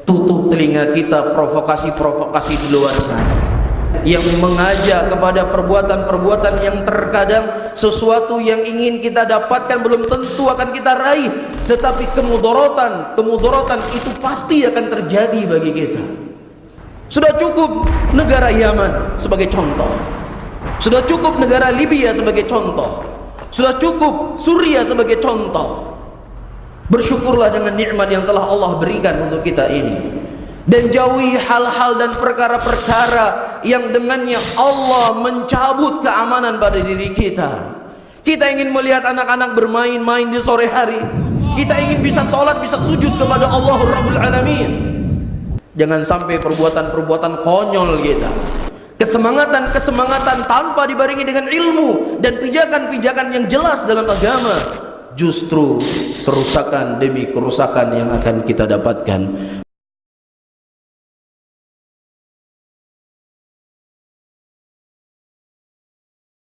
Tutup telinga kita provokasi-provokasi di luar sana yang mengajak kepada perbuatan-perbuatan yang terkadang sesuatu yang ingin kita dapatkan belum tentu akan kita raih, tetapi kemudaratan itu pasti akan terjadi bagi kita. Sudah cukup negara Yaman sebagai contoh, sudah cukup negara Libya sebagai contoh, sudah cukup Suriah sebagai contoh. Bersyukurlah dengan nikmat yang telah Allah berikan untuk kita ini, dan jauhi hal-hal dan perkara-perkara yang dengannya Allah mencabut keamanan pada diri kita. Kita ingin melihat anak-anak bermain-main di sore hari, kita ingin bisa sholat, bisa sujud kepada Allah Rabbul Alamin. Jangan sampai perbuatan-perbuatan konyol kita, kesemangatan tanpa dibarengi dengan ilmu dan pijakan-pijakan yang jelas dalam agama, justru kerusakan demi kerusakan yang akan kita dapatkan.